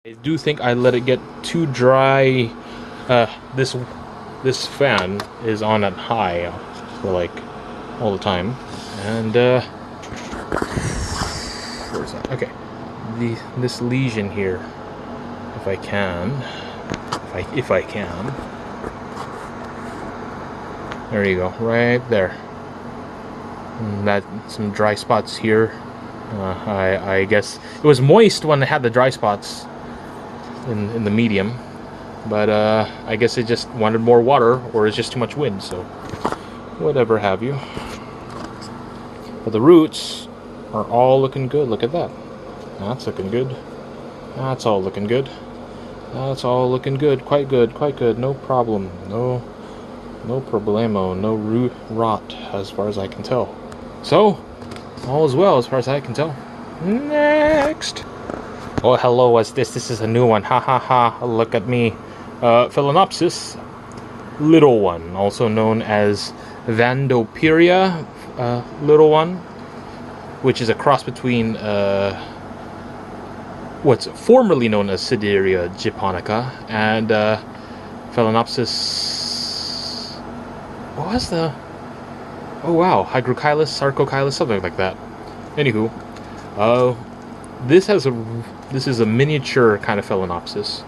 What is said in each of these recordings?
I do think I let it get too dry. This fan is on at high for like all the time, and where's that? Okay, this lesion here, if I can, there you go, right there. That some dry spots here. I guess it was moist when it had the dry spots in the medium, but I guess it just wanted more water, or it's just too much wind, so whatever have you. But the roots are all looking good. Look at that. That's looking good. That's all looking good. That's all looking good. Quite good, quite good. No problem. No problemo. No root rot as far as I can tell. So all is well as far as I can tell. Next. Oh, hello, what's this? This is a new one. Ha ha ha. Look at me. Phalaenopsis, little one, also known as Vandoperia, little one, which is a cross between what's formerly known as Sideria japonica and Phalaenopsis. What was the? Oh wow, Hygrocylus, Sarcocylus, something like that. Anywho, this is a miniature kind of Phalaenopsis,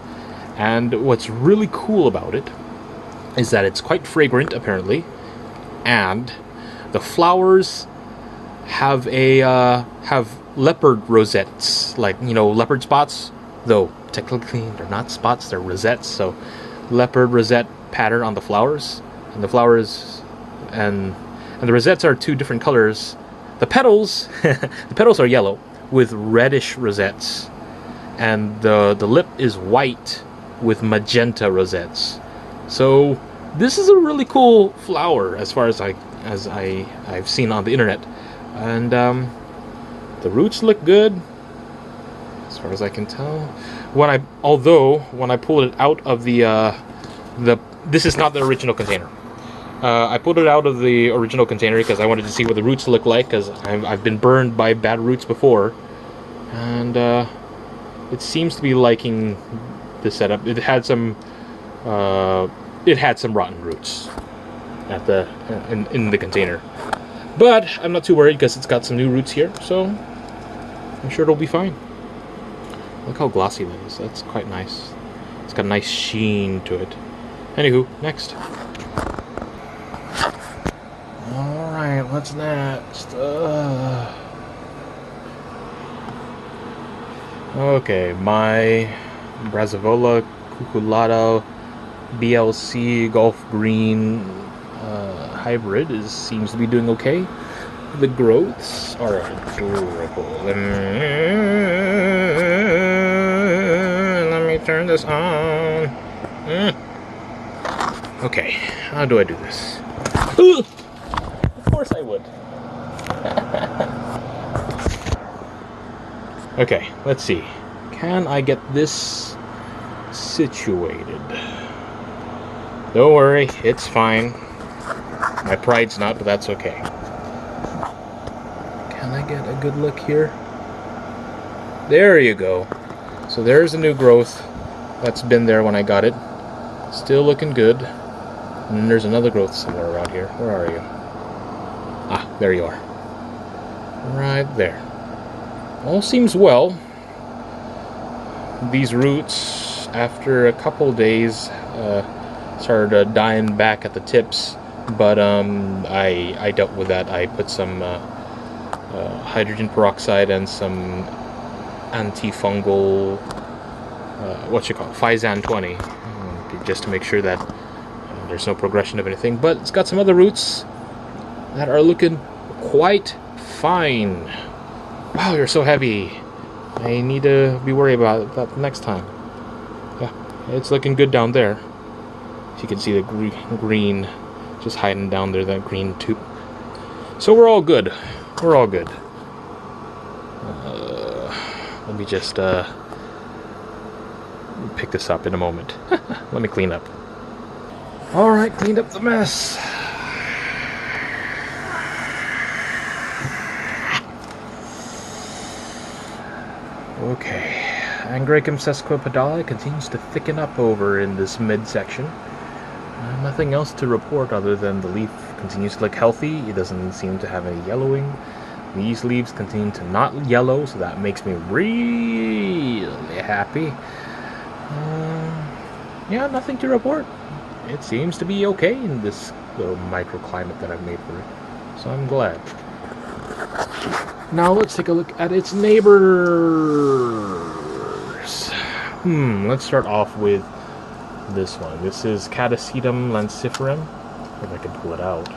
and what's really cool about it is that it's quite fragrant, apparently, and the flowers have leopard rosettes, like, you know, leopard spots, though technically they're not spots, they're rosettes. So leopard rosette pattern on the flowers, and the flowers and the rosettes are two different colors. The petals the petals are yellow with reddish rosettes, and the lip is white with magenta rosettes. So this is a really cool flower as far as I've seen on the internet, and the roots look good as far as I can tell. When I pulled it out of the this is not the original container. I pulled it out of the original container because I wanted to see what the roots look like, because I've been burned by bad roots before, and it seems to be liking the setup. It had some rotten roots at in the container, but I'm not too worried because it's got some new roots here, so I'm sure it'll be fine. Look how glossy that is. That's quite nice. It's got a nice sheen to it. Anywho, next. Alright, what's next? Okay, my Brassavola cucullata BLC Gulf Green hybrid seems to be doing okay. The growths are adorable. Let me turn this on. Okay, how do I do this? Of course I would. Okay, let's see. Can I get this situated? Don't worry, it's fine. My pride's not, but that's okay. Can I get a good look here? There you go. So there's a new growth that's been there when I got it. Still looking good. And then there's another growth somewhere around here. Where are you? Ah, there you are. Right there. All seems well. These roots, after a couple days, started dying back at the tips, but I dealt with that. I put some hydrogen peroxide and some antifungal, Phizan 20, just to make sure that there's no progression of anything. But it's got some other roots that are looking quite fine. Wow, you're so heavy. I need to be worried about that next time. Yeah, it's looking good down there. If you can see the green just hiding down there, that green tube. So we're all good. We're all good. Let me just pick this up in a moment. Let me clean up. Alright, cleaned up the mess. Okay, Angraecum sesquipedale continues to thicken up over in this midsection. Nothing else to report other than the leaf continues to look healthy. It doesn't seem to have any yellowing. These leaves continue to not yellow, so that makes me really happy. Yeah, nothing to report. It seems to be okay in this little microclimate that I've made for it. So I'm glad. Now let's take a look at its neighbors. Let's start off with this one. This is Catasetum lanciferum. If I can pull it out.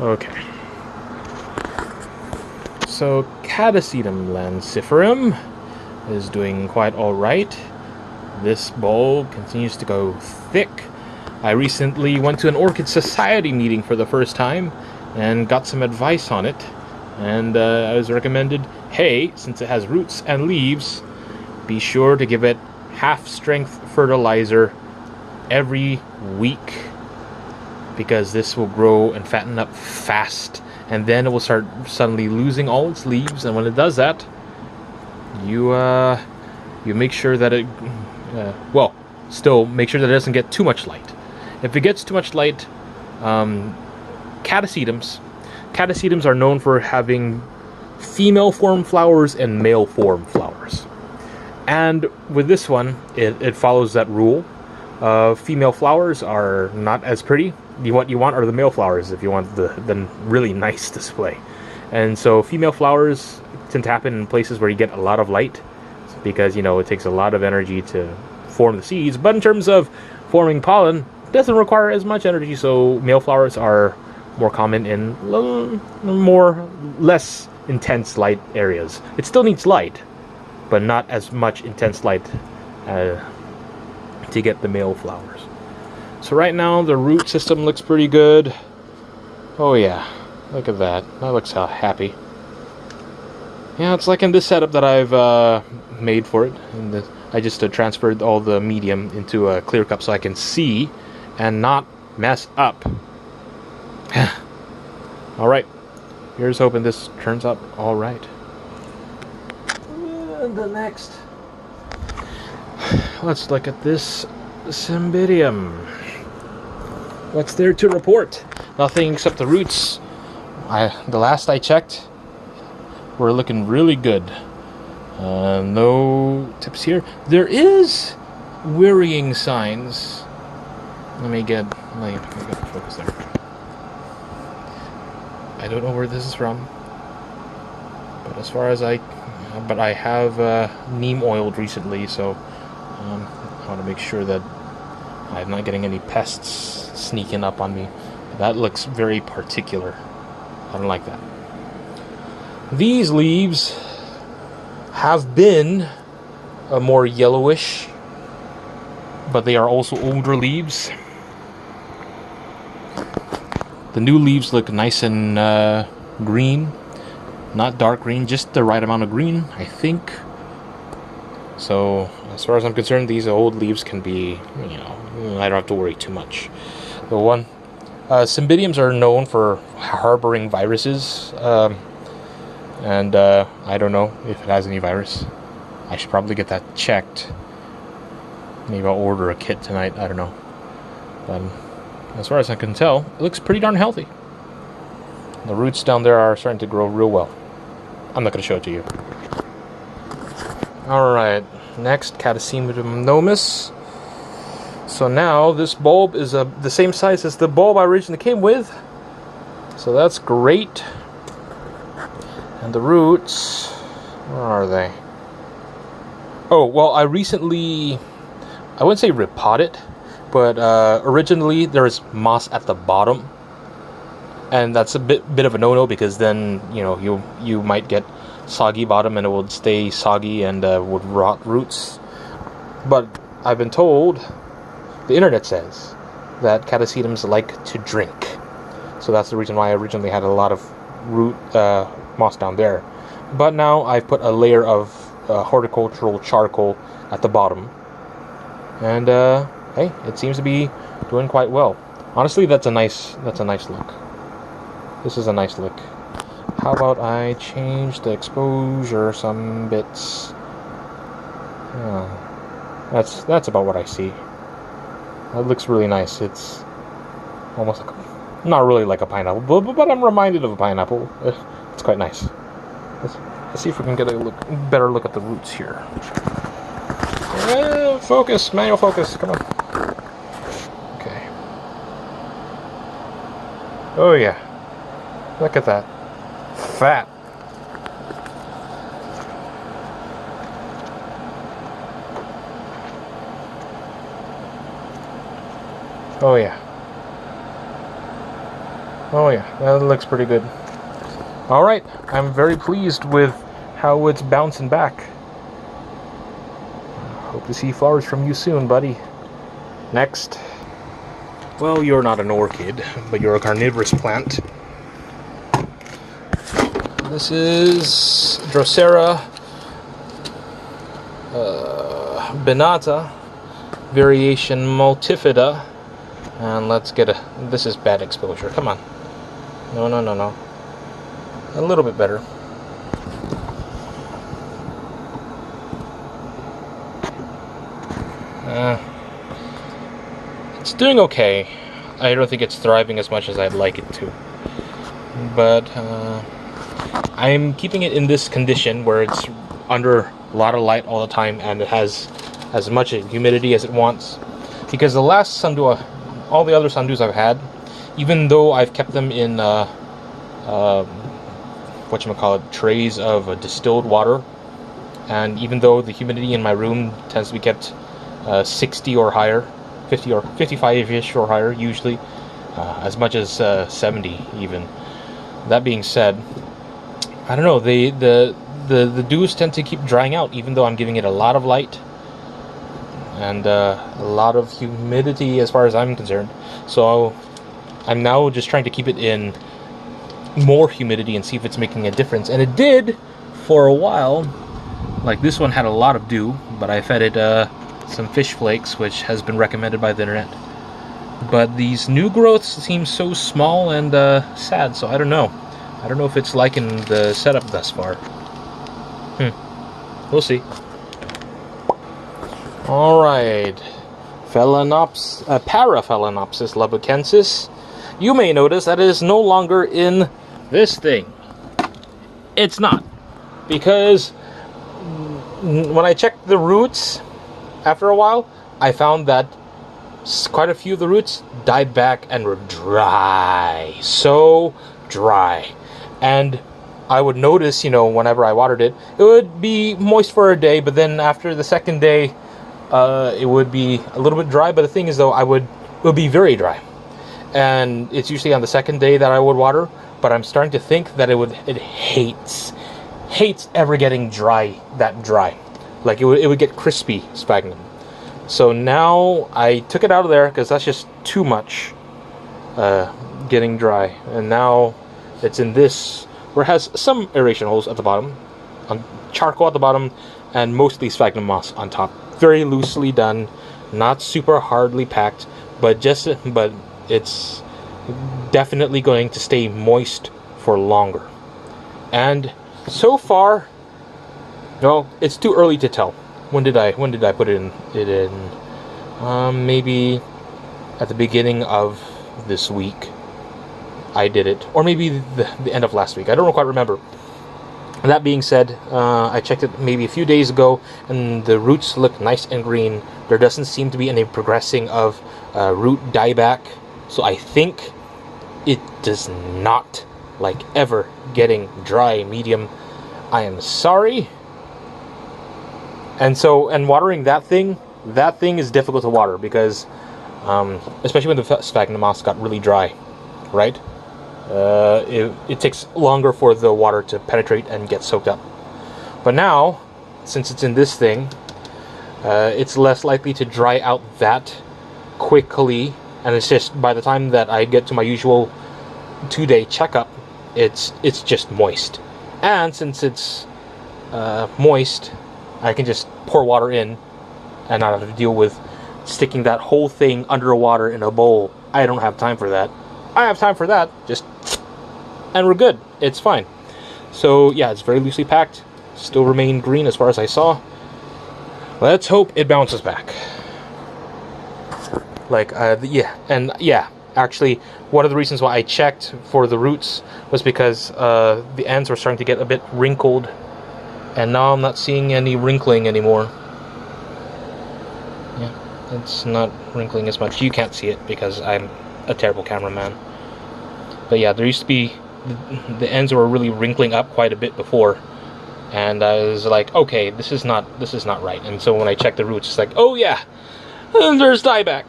Okay. So Catasetum lanciferum is doing quite alright. This bulb continues to go thick. I recently went to an Orchid Society meeting for the first time and got some advice on it. And I was recommended, hey, since it has roots and leaves, be sure to give it half-strength fertilizer every week, because this will grow and fatten up fast, and then it will start suddenly losing all its leaves. And when it does that, you make sure that it still make sure that it doesn't get too much light. If it gets too much light, Catasetums are known for having female form flowers and male form flowers. And with this one, it follows that rule. Female flowers are not as pretty. What you want are the male flowers if you want the really nice display. And so female flowers tend to happen in places where you get a lot of light, because, it takes a lot of energy to form the seeds. But in terms of forming pollen, it doesn't require as much energy, so male flowers are more common in less intense light areas. It still needs light, but not as much intense light to get the male flowers. So right now the root system looks pretty good. Oh yeah, look at that. That looks happy. Yeah, it's like in this setup that I've made for it. And I just transferred all the medium into a clear cup so I can see and not mess up. Alright, here's hoping this turns up alright. And the next, let's look at this Cymbidium. What's there to report? Nothing except the roots. The last I checked, we're looking really good. No tips here. There is worrying signs. Let me get focus there. I don't know where this is from, but as far as I have neem oiled recently, so I want to make sure that I'm not getting any pests sneaking up on me. That looks very particular. I don't like that. These leaves have been more yellowish, but they are also older leaves. The new leaves look nice and green. Not dark green, just the right amount of green, I think. So, as far as I'm concerned, these old leaves can be, I don't have to worry too much. Cymbidiums are known for harboring viruses. And I don't know if it has any virus. I should probably get that checked. Maybe I'll order a kit tonight, I don't know. But as far as I can tell, it looks pretty darn healthy. The roots down there are starting to grow real well. I'm not going to show it to you. Alright, next, Catasetum gnomus. So now this bulb is the same size as the bulb I originally came with. So that's great. And the roots, where are they? Oh, well, I wouldn't say repotted, but originally there is moss at the bottom. And that's a bit of a no-no, because then, you might get soggy bottom and it would stay soggy and would rot roots. But I've been told, the internet says, that Catasetums like to drink. So that's the reason why I originally had a lot of root moss down there. But now I've put a layer of horticultural charcoal at the bottom. And hey, it seems to be doing quite well. Honestly, that's a nice look. This is a nice look. How about I change the exposure some bits? That's about what I see. That looks really nice. It's almost like not really like a pineapple, but I'm reminded of a pineapple. It's quite nice. Let's see if we can get a better look at the roots here. Focus, manual focus, come on. Okay. Oh yeah. Look at that. Fat. Oh yeah. Oh yeah, that looks pretty good. Alright, I'm very pleased with how it's bouncing back. Hope to see flowers from you soon, buddy. Next. Well, you're not an orchid, but you're a carnivorous plant. This is Drosera binata, variation multifida. And let's get this is bad exposure, come on. No. A little bit better. It's doing okay. I don't think it's thriving as much as I'd like it to. But I'm keeping it in this condition where it's under a lot of light all the time and it has as much humidity as it wants. Because the last sundew, all the other sundews I've had, even though I've kept them in trays of distilled water, and even though the humidity in my room tends to be kept 60 or higher, 50 or 55-ish or higher usually, as much as 70 even. That being said, I don't know, the dews tend to keep drying out even though I'm giving it a lot of light and a lot of humidity as far as I'm concerned. So I'm now just trying to keep it in more humidity and see if it's making a difference. And it did for a while. Like this one had a lot of dew, but I fed it some fish flakes, which has been recommended by the internet. But these new growths seem so small and sad, so I don't know. I don't know if it's liking the setup thus far. We'll see. Alright. Paraphalaenopsis labukensis. You may notice that it is no longer in this thing. It's not. Because when I checked the roots after a while, I found that quite a few of the roots died back and were dry. So dry. And I would notice, whenever I watered it, it would be moist for a day, but then after the second day, it would be a little bit dry. But the thing is, though, it would be very dry. And it's usually on the second day that I would water, but I'm starting to think that it hates ever getting that dry. Like it would get crispy sphagnum. So now I took it out of there because that's just too much getting dry. And now it's in this, where it has some aeration holes at the bottom, charcoal at the bottom, and mostly sphagnum moss on top. Very loosely done, not super hardly packed, but it's definitely going to stay moist for longer. And so far, well, it's too early to tell. When did I put it in? Maybe at the beginning of this week I did it, or maybe the end of last week. I don't quite remember. That being said, I checked it maybe a few days ago, and the roots look nice and green. There doesn't seem to be any progressing of root dieback, so I think it does not like ever getting dry medium. I am sorry. And watering that thing is difficult to water because, especially when the sphagnum moss got really dry, right? It takes longer for the water to penetrate and get soaked up. But now, since it's in this thing, it's less likely to dry out that quickly, and it's just by the time that I get to my usual 2-day checkup, it's just moist. And since it's moist, I can just pour water in and not have to deal with sticking that whole thing underwater in a bowl. I don't have time for that. I have time for that, and we're good. It's fine. So yeah, it's very loosely packed. Still remain green as far as I saw. Let's hope it bounces back. Like, yeah, actually, one of the reasons why I checked for the roots was because the ends were starting to get a bit wrinkled, and now I'm not seeing any wrinkling anymore. Yeah, it's not wrinkling as much. You can't see it because I'm a terrible cameraman. But yeah, there used to be, the ends were really wrinkling up quite a bit before, and I was like, okay, this is not right. And so when I checked the roots, it's like, oh yeah, and there's dieback.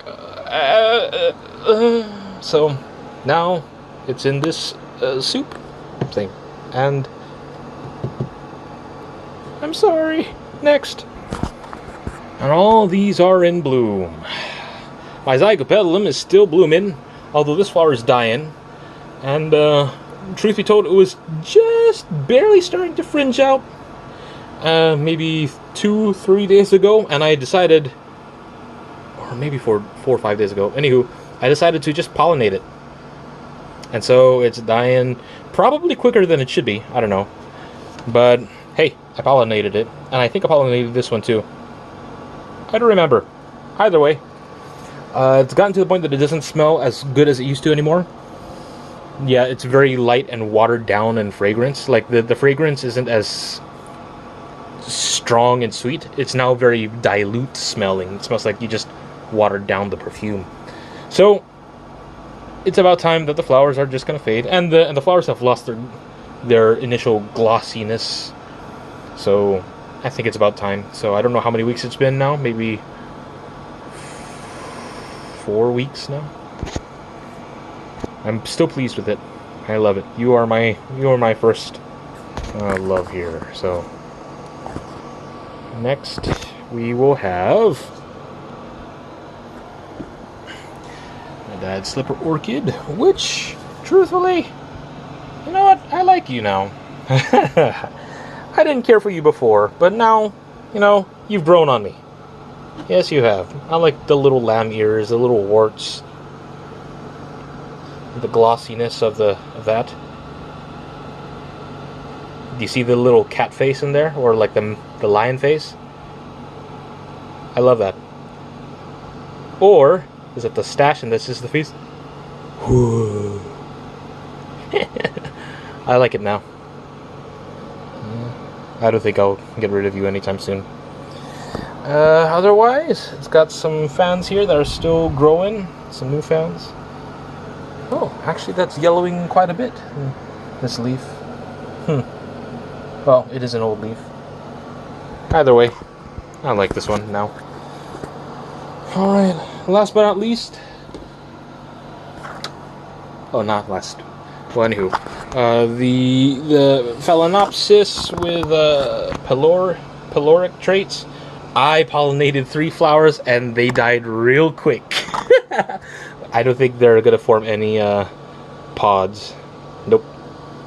So now it's in this soup thing, and I'm sorry. Next. And all these are in bloom. My Zygopetalum is still blooming, although this flower is dying. And truth be told, it was just barely starting to fringe out maybe 2-3 days ago, and I decided, or maybe 4 or 5 days ago, anywho, I decided to just pollinate it. And so it's dying probably quicker than it should be, I don't know. But hey, I pollinated it, and I think I pollinated this one too. I don't remember. Either way, it's gotten to the point that it doesn't smell as good as it used to anymore. Yeah, it's very light and watered down in fragrance. Like, the fragrance isn't as strong and sweet. It's now very dilute smelling. It smells like you just watered down the perfume. So it's about time that the flowers are just gonna fade, and the flowers have lost their initial glossiness. So I think it's about time. So I don't know how many weeks it's been now. Maybe 4 weeks now. I'm still pleased with it. I love it. You are my first love here. So next we will have my dad's slipper orchid, which, truthfully, you know what? I like you now. I didn't care for you before, but now, you know, you've grown on me. Yes, you have. I like the little lamb ears, the little warts, the glossiness of that. Do you see the little cat face in there, or like the lion face? I love that. Or is it the stash and this is the face? I like it now. I don't think I'll get rid of you anytime soon. Otherwise, it's got some fans here that are still growing. Some new fans. Oh, actually that's yellowing quite a bit. This leaf. Well, it is an old leaf. Either way, I like this one now. Alright, last but not least. Oh, not last. Well, anywho. The Phalaenopsis with peloric traits. I pollinated 3 flowers and they died real quick. I don't think they're gonna form any pods. Nope,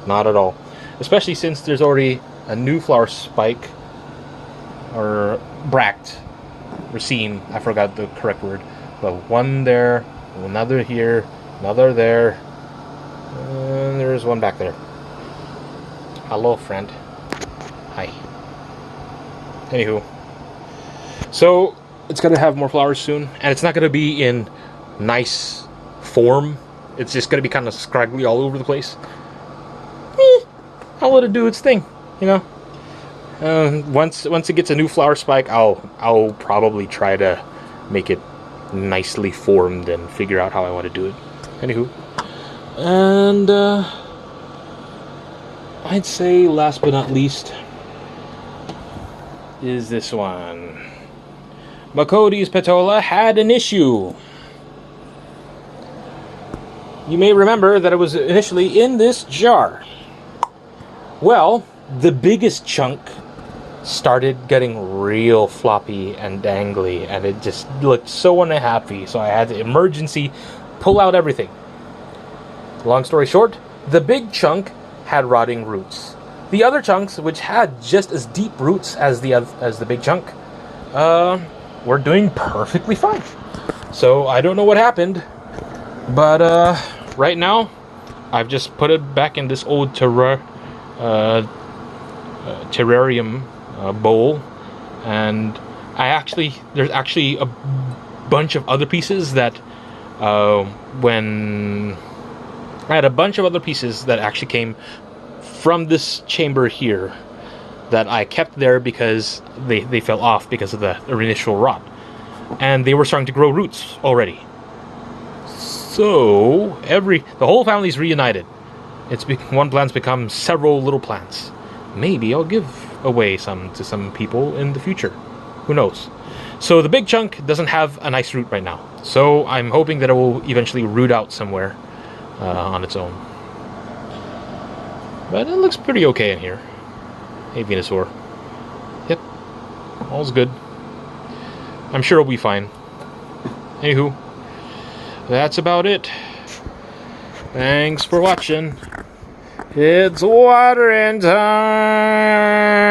not at all. Especially since there's already a new flower spike, or bract, raceme. I forgot the correct word. But one there, another here, another there, and there's one back there. Hello, friend. Hi. Anywho, so it's gonna have more flowers soon, and it's not gonna be in nice form. It's just gonna be kind of scraggly all over the place. I'll let it do its thing, you know. Once it gets a new flower spike, I'll probably try to make it nicely formed and figure out how I want to do it. Anywho, and I'd say last but not least is this one. Macodes petola had an issue. You may remember that it was initially in this jar. Well, the biggest chunk started getting real floppy and dangly, and it just looked so unhappy, so I had to emergency pull out everything. Long story short, the big chunk had rotting roots. The other chunks, which had just as deep roots as the big chunk, were doing perfectly fine. So I don't know what happened, but right now I've just put it back in this old terrarium bowl, and there's actually a bunch of other pieces that when I had a bunch of other pieces that actually came from this chamber here that I kept there because they fell off because of the initial rot, and they were starting to grow roots already. So the whole family's reunited. One plant's become several little plants. Maybe I'll give away some to some people in the future. Who knows? So the big chunk doesn't have a nice root right now. So I'm hoping that it will eventually root out somewhere on its own. But it looks pretty okay in here. Hey, Venusaur. Yep. All's good. I'm sure it'll be fine. Anywho, that's about it. Thanks for watching. It's watering time!